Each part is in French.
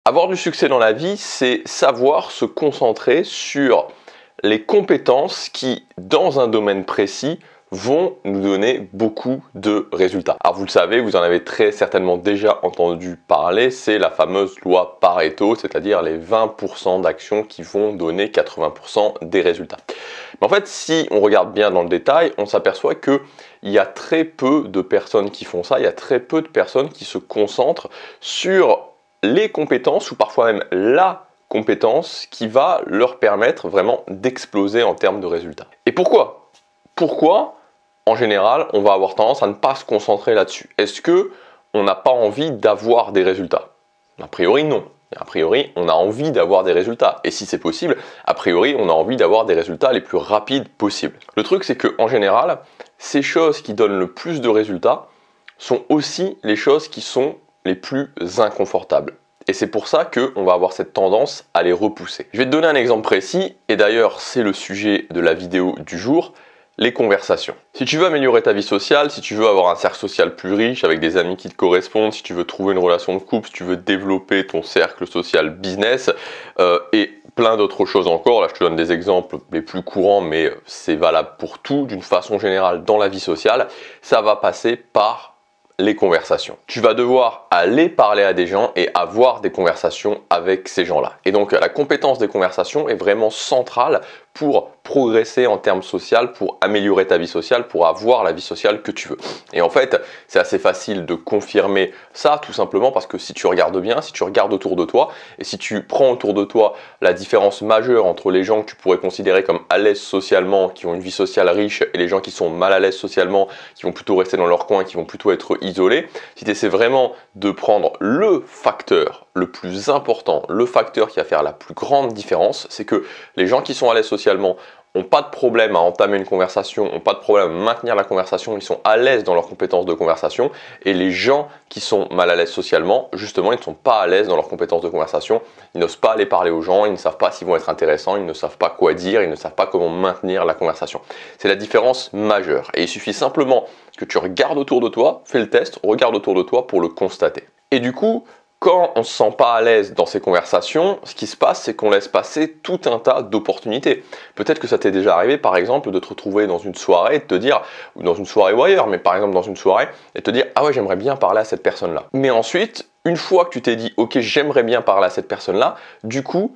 Avoir du succès dans la vie, c'est savoir se concentrer sur les compétences qui, dans un domaine précis, vont nous donner beaucoup de résultats. Alors vous le savez, vous en avez très certainement déjà entendu parler, c'est la fameuse loi Pareto, c'est-à-dire les 20% d'actions qui vont donner 80% des résultats. Mais en fait, si on regarde bien dans le détail, on s'aperçoit qu'il y a très peu de personnes qui font ça, il y a très peu de personnes qui se concentrent sur les compétences ou parfois même la compétence qui va leur permettre vraiment d'exploser en termes de résultats. Et pourquoi? Pourquoi, en général, on va avoir tendance à ne pas se concentrer là-dessus? Est-ce que on n'a pas envie d'avoir des résultats? A priori, non. A priori, on a envie d'avoir des résultats. Et si c'est possible, a priori, on a envie d'avoir des résultats les plus rapides possibles. Le truc, c'est qu'en général, ces choses qui donnent le plus de résultats sont aussi les choses qui sont les plus inconfortables. Et c'est pour ça qu'on va avoir cette tendance à les repousser. Je vais te donner un exemple précis, et d'ailleurs c'est le sujet de la vidéo du jour, les conversations. Si tu veux améliorer ta vie sociale, si tu veux avoir un cercle social plus riche, avec des amis qui te correspondent, si tu veux trouver une relation de couple, si tu veux développer ton cercle social business, et plein d'autres choses encore, là je te donne des exemples les plus courants, mais c'est valable pour tout, d'une façon générale dans la vie sociale, ça va passer par les conversations. Tu vas devoir aller parler à des gens et avoir des conversations avec ces gens-là. Et donc la compétence des conversations est vraiment centrale pour progresser en termes social, pour améliorer ta vie sociale, pour avoir la vie sociale que tu veux. Et en fait, c'est assez facile de confirmer ça, tout simplement parce que si tu regardes bien, si tu regardes autour de toi, et si tu prends autour de toi la différence majeure entre les gens que tu pourrais considérer comme à l'aise socialement, qui ont une vie sociale riche, et les gens qui sont mal à l'aise socialement, qui vont plutôt rester dans leur coin, qui vont plutôt être isolés, si tu essaies vraiment de prendre le facteur le plus important, le facteur qui va faire la plus grande différence, c'est que les gens qui sont à l'aise socialement n'ont pas de problème à entamer une conversation, n'ont pas de problème à maintenir la conversation, ils sont à l'aise dans leurs compétences de conversation, et les gens qui sont mal à l'aise socialement, justement, ils ne sont pas à l'aise dans leurs compétences de conversation, ils n'osent pas aller parler aux gens, ils ne savent pas s'ils vont être intéressants, ils ne savent pas quoi dire, ils ne savent pas comment maintenir la conversation. C'est la différence majeure, et il suffit simplement que tu regardes autour de toi, fais le test, regarde autour de toi pour le constater. Et du coup, quand on ne se sent pas à l'aise dans ces conversations, ce qui se passe, c'est qu'on laisse passer tout un tas d'opportunités. Peut-être que ça t'est déjà arrivé, par exemple, de te retrouver dans une soirée et de te dire, ou dans une soirée ou ailleurs, mais par exemple dans une soirée, et te dire « Ah ouais, j'aimerais bien parler à cette personne-là ». Mais ensuite, une fois que tu t'es dit « Ok, j'aimerais bien parler à cette personne-là », du coup,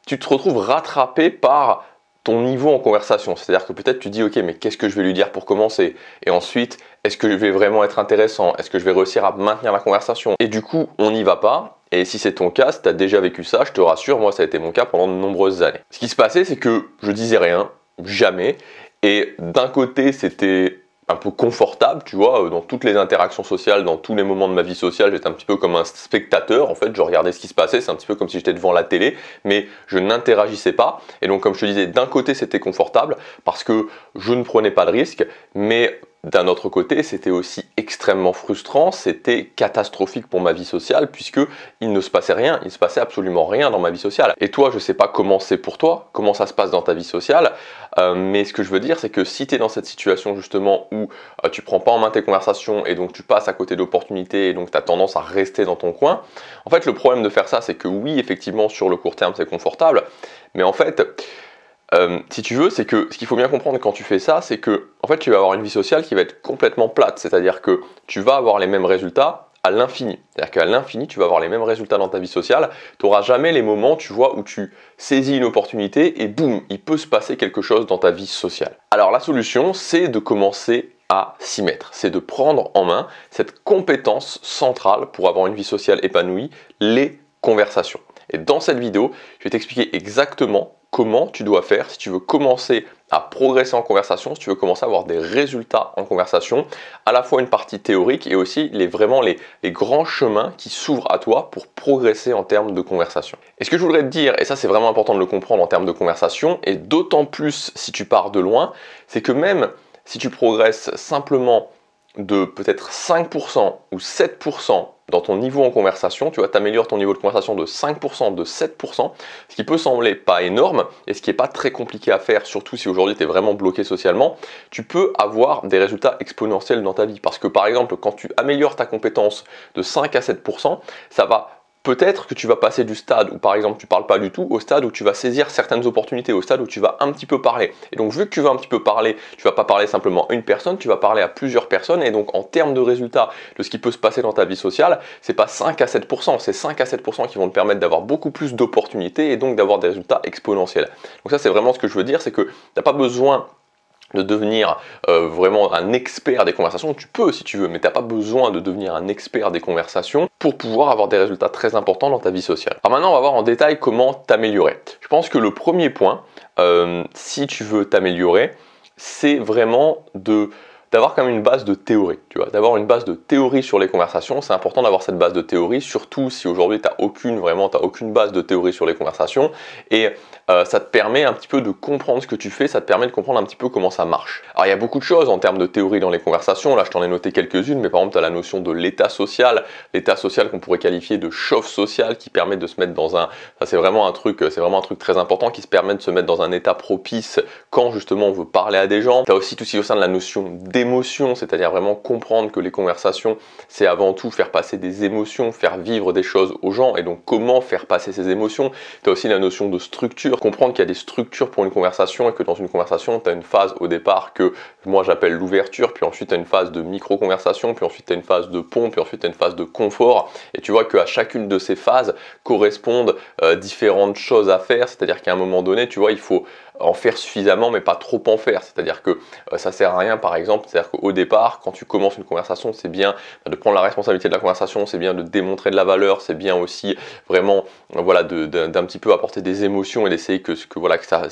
tu te retrouves rattrapé par ton niveau en conversation. C'est-à-dire que peut-être tu dis « Ok, mais qu'est-ce que je vais lui dire pour commencer ?» Et ensuite, est-ce que je vais vraiment être intéressant? Est-ce que je vais réussir à maintenir la conversation? Et du coup, on n'y va pas. Et si c'est ton cas, si tu as déjà vécu ça, je te rassure, moi ça a été mon cas pendant de nombreuses années. Ce qui se passait, c'est que je disais rien, jamais. Et d'un côté, c'était un peu confortable, tu vois, dans toutes les interactions sociales, dans tous les moments de ma vie sociale, j'étais un petit peu comme un spectateur, en fait, je regardais ce qui se passait, c'est un petit peu comme si j'étais devant la télé, mais je n'interagissais pas. Et donc, comme je te disais, d'un côté, c'était confortable, parce que je ne prenais pas de risque, mais d'un autre côté, c'était aussi extrêmement frustrant, c'était catastrophique pour ma vie sociale puisque il ne se passait rien, il ne se passait absolument rien dans ma vie sociale. Et toi, je ne sais pas comment c'est pour toi, comment ça se passe dans ta vie sociale, mais ce que je veux dire, c'est que si tu es dans cette situation justement où tu prends pas en main tes conversations et donc tu passes à côté d'opportunités et donc tu as tendance à rester dans ton coin, en fait, le problème de faire ça, c'est que oui, effectivement, sur le court terme, c'est confortable, mais en fait, si tu veux, c'est que ce qu'il faut bien comprendre quand tu fais ça, c'est que en fait, tu vas avoir une vie sociale qui va être complètement plate. C'est-à-dire que tu vas avoir les mêmes résultats à l'infini. C'est-à-dire qu'à l'infini, tu vas avoir les mêmes résultats dans ta vie sociale. Tu n'auras jamais les moments, tu vois, où tu saisis une opportunité et boum, il peut se passer quelque chose dans ta vie sociale. Alors la solution, c'est de commencer à s'y mettre. C'est de prendre en main cette compétence centrale pour avoir une vie sociale épanouie, les conversations. Et dans cette vidéo, je vais t'expliquer exactement comment tu dois faire si tu veux commencer à progresser en conversation, si tu veux commencer à avoir des résultats en conversation, à la fois une partie théorique et aussi vraiment les grands chemins qui s'ouvrent à toi pour progresser en termes de conversation. Et ce que je voudrais te dire, et ça c'est vraiment important de le comprendre en termes de conversation, et d'autant plus si tu pars de loin, c'est que même si tu progresses simplement de peut-être 5% ou 7% dans ton niveau en conversation, tu vas t'améliorer ton niveau de conversation de 5%, de 7%, ce qui peut sembler pas énorme et ce qui n'est pas très compliqué à faire, surtout si aujourd'hui tu es vraiment bloqué socialement, tu peux avoir des résultats exponentiels dans ta vie. Parce que par exemple, quand tu améliores ta compétence de 5 à 7%, ça va peut-être que tu vas passer du stade où par exemple tu parles pas du tout au stade où tu vas saisir certaines opportunités, au stade où tu vas un petit peu parler. Et donc vu que tu vas un petit peu parler, tu vas pas parler simplement à une personne, tu vas parler à plusieurs personnes, et donc en termes de résultats de ce qui peut se passer dans ta vie sociale, c'est pas 5 à 7%, c'est 5 à 7% qui vont te permettre d'avoir beaucoup plus d'opportunités et donc d'avoir des résultats exponentiels. Donc ça c'est vraiment ce que je veux dire, c'est que tu n'as pas besoin de devenir vraiment un expert des conversations. Tu peux si tu veux, mais tu n'as pas besoin de devenir un expert des conversations pour pouvoir avoir des résultats très importants dans ta vie sociale. Alors maintenant, on va voir en détail comment t'améliorer. Je pense que le premier point, si tu veux t'améliorer, c'est vraiment d'avoir quand même une base de théorie, tu vois, d'avoir une base de théorie sur les conversations. C'est important d'avoir cette base de théorie, surtout si aujourd'hui tu n'as aucune base de théorie sur les conversations, et ça te permet un petit peu de comprendre ce que tu fais, ça te permet de comprendre un petit peu comment ça marche. Alors il y a beaucoup de choses en termes de théorie dans les conversations, là je t'en ai noté quelques-unes, mais par exemple tu as la notion de l'état social qu'on pourrait qualifier de chauffe social, qui permet de se mettre dans un, ça c'est vraiment un truc très important, qui se permet de se mettre dans un état propice quand justement on veut parler à des gens. Tu as aussi tout ce qui est au sein de la notion d'émotion, c'est-à-dire vraiment comprendre que les conversations c'est avant tout faire passer des émotions, faire vivre des choses aux gens, et donc comment faire passer ces émotions. Tu as aussi la notion de structure, comprendre qu'il y a des structures pour une conversation, et que dans une conversation tu as une phase au départ que moi j'appelle l'ouverture, puis ensuite tu as une phase de micro-conversation, puis ensuite tu as une phase de pont, puis ensuite tu as une phase de confort, et tu vois qu'à chacune de ces phases correspondent différentes choses à faire, c'est-à-dire qu'à un moment donné, tu vois, il faut en faire suffisamment mais pas trop en faire, c'est-à-dire que ça sert à rien par exemple, c'est-à-dire qu'au départ quand tu commences une conversation, c'est bien de prendre la responsabilité de la conversation, c'est bien de démontrer de la valeur, c'est bien aussi vraiment voilà, d'un petit peu apporter des émotions et d'essayer que ça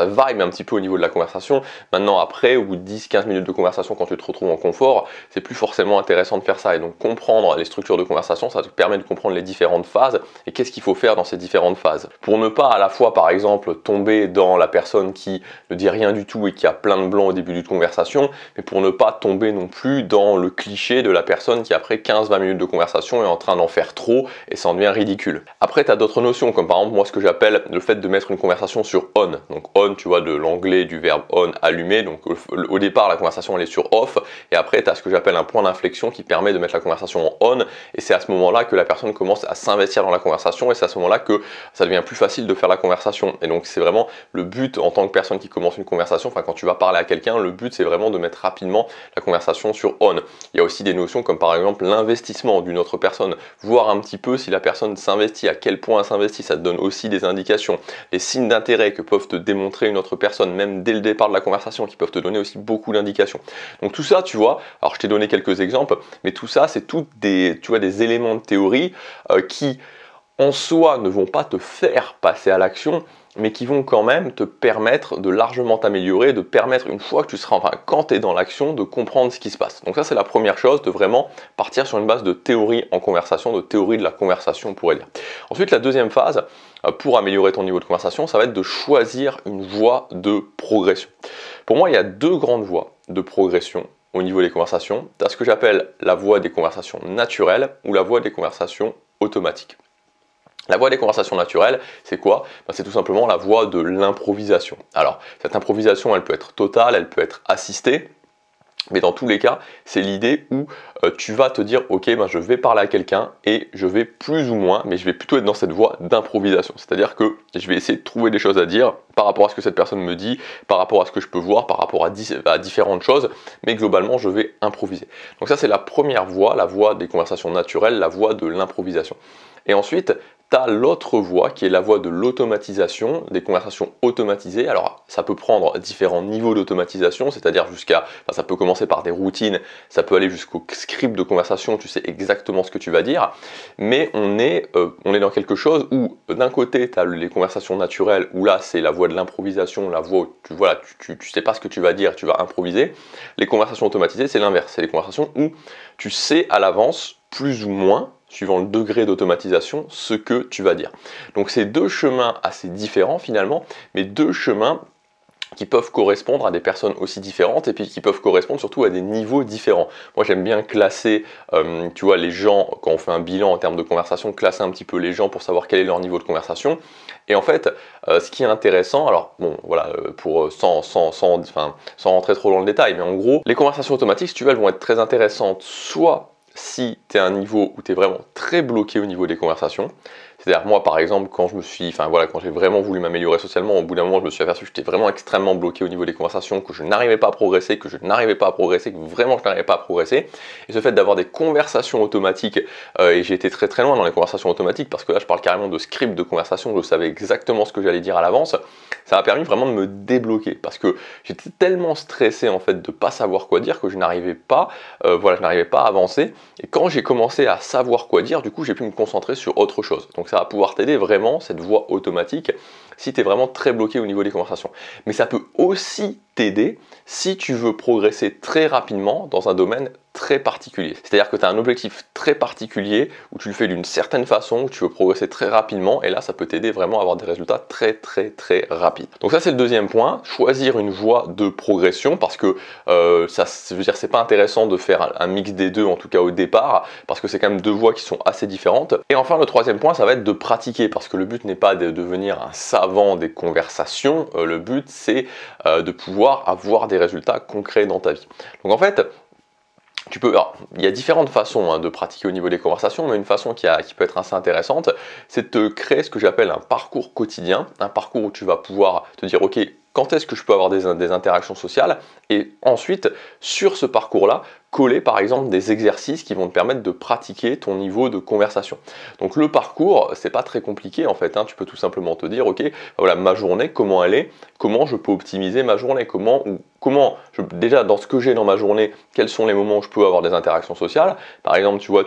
vibe un petit peu au niveau de la conversation. Maintenant après, au bout de 10-15 minutes de conversation, quand tu te retrouves en confort, c'est plus forcément intéressant de faire ça, et donc comprendre les structures de conversation, ça te permet de comprendre les différentes phases et qu'est-ce qu'il faut faire dans ces différentes phases. Pour ne pas à la fois par exemple tomber dans la personne qui ne dit rien du tout et qui a plein de blancs au début d'une conversation, mais pour ne pas tomber non plus dans le cliché de la personne qui après 15-20 minutes de conversation est en train d'en faire trop et ça en devient ridicule. Après tu as d'autres notions comme par exemple moi ce que j'appelle le fait de mettre une conversation sur on. Donc on, tu vois, de l'anglais du verbe on, allumer, donc au départ la conversation elle est sur off, et après tu as ce que j'appelle un point d'inflexion qui permet de mettre la conversation en on, et c'est à ce moment là que la personne commence à s'investir dans la conversation, et c'est à ce moment là que ça devient plus facile de faire la conversation. Et donc c'est vraiment le but en tant que personne qui commence une conversation, enfin quand tu vas parler à quelqu'un, le but c'est vraiment de mettre rapidement la conversation sur on. Il y a aussi des notions comme par exemple l'investissement d'une autre personne, voir un petit peu si la personne s'investit, à quel point elle s'investit, ça te donne aussi des indications, les signes d'intérêt que peuvent te démontrer une autre personne, même dès le départ de la conversation, qui peuvent te donner aussi beaucoup d'indications. Donc tout ça, tu vois, alors je t'ai donné quelques exemples, mais tout ça c'est tout des éléments de théorie qui en soi ne vont pas te faire passer à l'action, mais qui vont quand même te permettre de largement t'améliorer, de permettre une fois que tu seras, enfin quand tu es dans l'action, de comprendre ce qui se passe. Donc ça c'est la première chose, de vraiment partir sur une base de théorie en conversation, de théorie de la conversation on pourrait dire. Ensuite la deuxième phase, pour améliorer ton niveau de conversation, ça va être de choisir une voie de progression. Pour moi il y a deux grandes voies de progression au niveau des conversations. Tu as ce que j'appelle la voie des conversations naturelles ou la voie des conversations automatiques. La voie des conversations naturelles, c'est quoi? C'est tout simplement la voie de l'improvisation. Alors, cette improvisation, elle peut être totale, elle peut être assistée, mais dans tous les cas, c'est l'idée où tu vas te dire, ok, je vais parler à quelqu'un et je vais plus ou moins, mais je vais plutôt être dans cette voie d'improvisation. C'est-à-dire que je vais essayer de trouver des choses à dire par rapport à ce que cette personne me dit, par rapport à ce que je peux voir, par rapport à différentes choses, mais globalement, je vais improviser. Donc ça, c'est la première voie, la voie des conversations naturelles, la voie de l'improvisation. Et ensuite, tu as l'autre voie qui est la voie de l'automatisation, des conversations automatisées. Alors ça peut prendre différents niveaux d'automatisation, c'est-à-dire ça peut commencer par des routines, ça peut aller jusqu'au script de conversation, tu sais exactement ce que tu vas dire, mais on est dans quelque chose où d'un côté tu as les conversations naturelles, où là c'est la voie de l'improvisation, la voie où tu sais pas ce que tu vas dire, tu vas improviser. Les conversations automatisées c'est l'inverse, c'est les conversations où tu sais à l'avance plus ou moins, suivant le degré d'automatisation, ce que tu vas dire. Donc c'est deux chemins assez différents finalement, mais deux chemins qui peuvent correspondre à des personnes aussi différentes et puis qui peuvent correspondre surtout à des niveaux différents. Moi j'aime bien classer, tu vois, les gens, quand on fait un bilan en termes de conversation, classer un petit peu les gens pour savoir quel est leur niveau de conversation. Et en fait, ce qui est intéressant, alors bon voilà, sans rentrer trop dans le détail, mais en gros, les conversations automatiques, si tu veux, elles vont être très intéressantes soit si tu es à un niveau où tu es vraiment très bloqué au niveau des conversations. C'est-à-dire moi par exemple quand j'ai vraiment voulu m'améliorer socialement, au bout d'un moment je me suis aperçu que j'étais vraiment extrêmement bloqué au niveau des conversations, que je n'arrivais pas à progresser, que vraiment je n'arrivais pas à progresser. Et ce fait d'avoir des conversations automatiques, et j'ai été très très loin dans les conversations automatiques parce que là je parle carrément de script de conversation, je savais exactement ce que j'allais dire à l'avance, ça m'a permis vraiment de me débloquer parce que j'étais tellement stressé en fait de pas savoir quoi dire que je n'arrivais pas à avancer. Et quand j'ai commencé à savoir quoi dire, du coup j'ai pu me concentrer sur autre chose. Donc ça va pouvoir t'aider vraiment, cette voix automatique, si tu es vraiment très bloqué au niveau des conversations. Mais ça peut aussi t'aider si tu veux progresser très rapidement dans un domaine très particulier. C'est-à-dire que tu as un objectif très particulier où tu le fais d'une certaine façon, où tu veux progresser très rapidement et là ça peut t'aider vraiment à avoir des résultats très rapides. Donc ça c'est le deuxième point, choisir une voie de progression parce que c'est pas intéressant de faire un mix des deux en tout cas au départ parce que c'est quand même deux voies qui sont assez différentes. Et enfin le troisième point ça va être de pratiquer parce que le but n'est pas de devenir un savant des conversations, le but c'est de pouvoir avoir des résultats concrets dans ta vie. Donc en fait, il y a différentes façons de pratiquer au niveau des conversations, mais une façon qui peut être assez intéressante, c'est de créer ce que j'appelle un parcours quotidien, un parcours où tu vas pouvoir te dire, ok, quand est-ce que je peux avoir des interactions sociales, et ensuite, sur ce parcours-là, coller par exemple des exercices qui vont te permettre de pratiquer ton niveau de conversation. Donc le parcours, c'est pas très compliqué en fait, tu peux tout simplement te dire, ok, voilà ma journée, comment elle est, comment je peux optimiser ma journée, déjà dans ce que j'ai dans ma journée, quels sont les moments où je peux avoir des interactions sociales. Par exemple, tu vas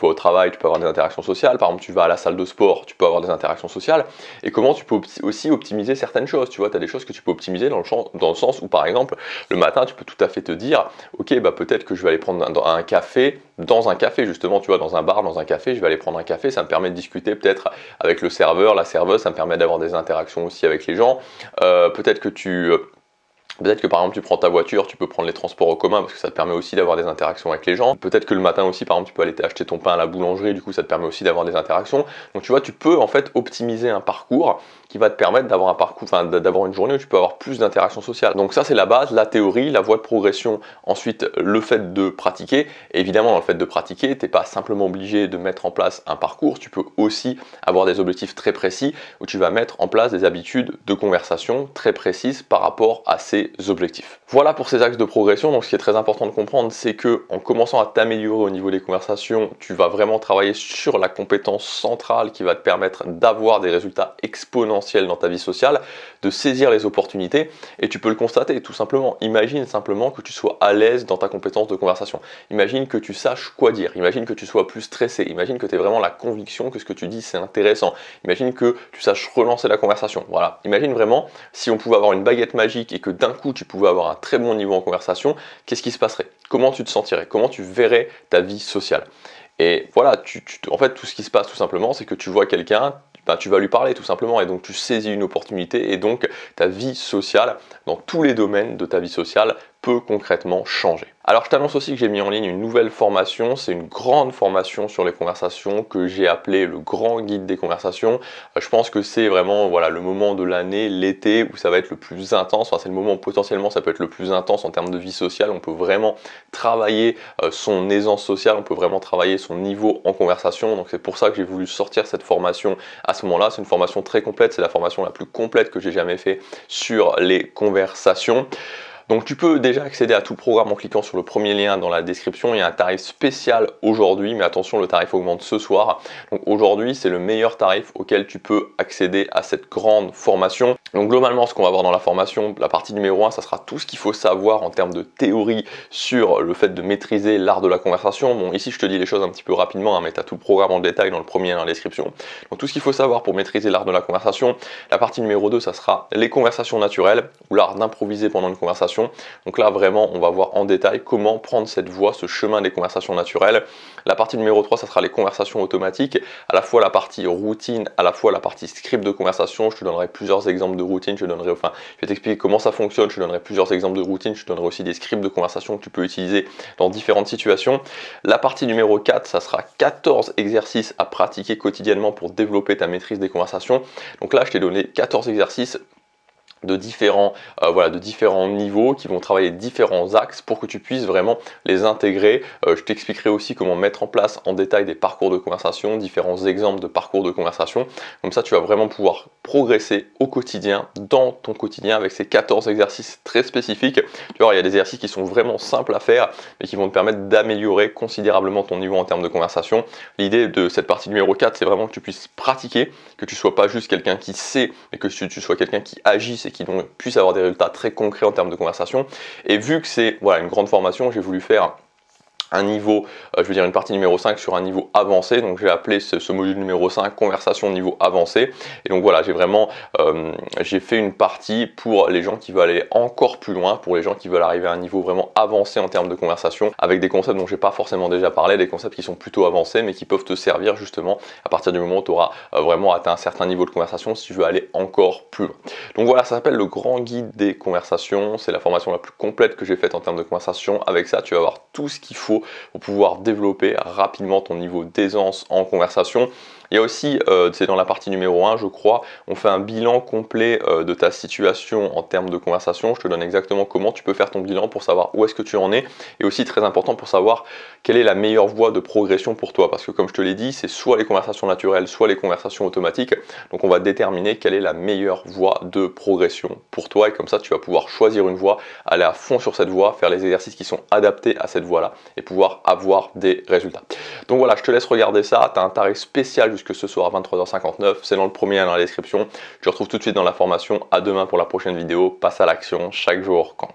au travail, tu peux avoir des interactions sociales. Par exemple, tu vas à la salle de sport, tu peux avoir des interactions sociales. Et comment tu peux aussi optimiser certaines choses. Tu vois, tu as des choses que tu peux optimiser dans le sens où, par exemple, le matin, tu peux tout à fait te dire, ok, peut-être que je vais aller prendre un café, dans un café justement, tu vois, dans un bar, dans un café, je vais aller prendre un café, ça me permet de discuter peut-être avec le serveur, la serveuse, ça me permet d'avoir des interactions aussi avec les gens. Peut-être que par exemple tu prends ta voiture, tu peux prendre les transports en commun parce que ça te permet aussi d'avoir des interactions avec les gens. Peut-être que le matin aussi par exemple tu peux aller acheter ton pain à la boulangerie, du coup ça te permet aussi d'avoir des interactions. Donc tu vois, tu peux en fait optimiser un parcours qui va te permettre d'avoir d'avoir une journée où tu peux avoir plus d'interactions sociales. Donc ça c'est la base, la théorie, la voie de progression, ensuite le fait de pratiquer. Et évidemment dans le fait de pratiquer, tu n'es pas simplement obligé de mettre en place un parcours, tu peux aussi avoir des objectifs très précis où tu vas mettre en place des habitudes de conversation très précises par rapport à ces objectifs. Voilà pour ces axes de progression. Donc ce qui est très important de comprendre, c'est que en commençant à t'améliorer au niveau des conversations, tu vas vraiment travailler sur la compétence centrale qui va te permettre d'avoir des résultats exponentiels dans ta vie sociale, de saisir les opportunités, et tu peux le constater tout simplement. Imagine simplement que tu sois à l'aise dans ta compétence de conversation. Imagine que tu saches quoi dire, imagine que tu sois plus stressé, imagine que tu aies vraiment la conviction que ce que tu dis c'est intéressant, imagine que tu saches relancer la conversation. Voilà, imagine vraiment si on pouvait avoir une baguette magique et que d'un coup tu pouvais avoir un très bon niveau en conversation, qu'est-ce qui se passerait? Comment tu te sentirais? Comment tu verrais ta vie sociale? Et voilà, en fait tout ce qui se passe tout simplement, c'est que tu vois quelqu'un, tu vas lui parler tout simplement, et donc tu saisis une opportunité, et donc ta vie sociale, dans tous les domaines de ta vie sociale, peut concrètement changer. Alors je t'annonce aussi que j'ai mis en ligne une nouvelle formation, c'est une grande formation sur les conversations que j'ai appelée le grand guide des conversations. Je pense que c'est vraiment le moment de l'année, l'été, où ça va être le plus intense, c'est le moment où potentiellement ça peut être le plus intense en termes de vie sociale. On peut vraiment travailler son aisance sociale, on peut vraiment travailler son niveau en conversation, donc c'est pour ça que j'ai voulu sortir cette formation à ce moment-là. C'est une formation très complète, c'est la formation la plus complète que j'ai jamais fait sur les conversations. Donc tu peux déjà accéder à tout le programme en cliquant sur le premier lien dans la description. Il y a un tarif spécial aujourd'hui, mais attention, le tarif augmente ce soir. Donc aujourd'hui, c'est le meilleur tarif auquel tu peux accéder à cette grande formation. Donc globalement, ce qu'on va voir dans la formation, la partie numéro 1, ça sera tout ce qu'il faut savoir en termes de théorie sur le fait de maîtriser l'art de la conversation. Bon, ici je te dis les choses un petit peu rapidement, mais tu as tout le programme en détail dans le premier lien dans la description. Donc tout ce qu'il faut savoir pour maîtriser l'art de la conversation. La partie numéro 2, ça sera les conversations naturelles, ou l'art d'improviser pendant une conversation. Donc là vraiment on va voir en détail comment prendre cette voie, ce chemin des conversations naturelles. La partie numéro 3, ça sera les conversations automatiques, à la fois la partie routine, à la fois la partie script de conversation. Je te donnerai plusieurs exemples de routine, je vais t'expliquer comment ça fonctionne, je te donnerai plusieurs exemples de routine, je te donnerai aussi des scripts de conversation que tu peux utiliser dans différentes situations. La partie numéro 4, ça sera 14 exercices à pratiquer quotidiennement pour développer ta maîtrise des conversations. Donc là je t'ai donné 14 exercices de différents niveaux qui vont travailler différents axes pour que tu puisses vraiment les intégrer. Je t'expliquerai aussi comment mettre en place en détail des parcours de conversation, différents exemples de parcours de conversation. Comme ça, tu vas vraiment pouvoir progresser au quotidien, dans ton quotidien, avec ces 14 exercices très spécifiques. Tu vois, il y a des exercices qui sont vraiment simples à faire, mais qui vont te permettre d'améliorer considérablement ton niveau en termes de conversation. L'idée de cette partie numéro 4, c'est vraiment que tu puisses pratiquer, que tu ne sois pas juste quelqu'un qui sait, mais que tu sois quelqu'un qui agisse et qui donc puisse avoir des résultats très concrets en termes de conversation. Et vu que c'est une grande formation, j'ai voulu faire un niveau, une partie numéro 5 sur un niveau avancé. Donc j'ai appelé ce module numéro 5 conversation niveau avancé. Et donc voilà, j'ai fait une partie pour les gens qui veulent aller encore plus loin, pour les gens qui veulent arriver à un niveau vraiment avancé en termes de conversation, avec des concepts dont j'ai pas forcément déjà parlé, des concepts qui sont plutôt avancés mais qui peuvent te servir justement à partir du moment où tu auras vraiment atteint un certain niveau de conversation si tu veux aller encore plus loin. Donc voilà, ça s'appelle le grand guide des conversations. C'est la formation la plus complète que j'ai faite en termes de conversation. Avec ça, tu vas avoir tout ce qu'il faut pour pouvoir développer rapidement ton niveau d'aisance en conversation. Il y a aussi, c'est dans la partie numéro 1 je crois, on fait un bilan complet de ta situation en termes de conversation. Je te donne exactement comment tu peux faire ton bilan pour savoir où est-ce que tu en es, et aussi très important pour savoir quelle est la meilleure voie de progression pour toi, parce que comme je te l'ai dit, c'est soit les conversations naturelles, soit les conversations automatiques. Donc on va déterminer quelle est la meilleure voie de progression pour toi, et comme ça tu vas pouvoir choisir une voie, aller à fond sur cette voie, faire les exercices qui sont adaptés à cette voie-là et pouvoir avoir des résultats. Donc voilà, je te laisse regarder ça. Tu as un tarif spécial jusque ce soir à 23h59, c'est dans le premier lien dans la description. Je te retrouve tout de suite dans la formation. À demain pour la prochaine vidéo. Passe à l'action, chaque jour compte.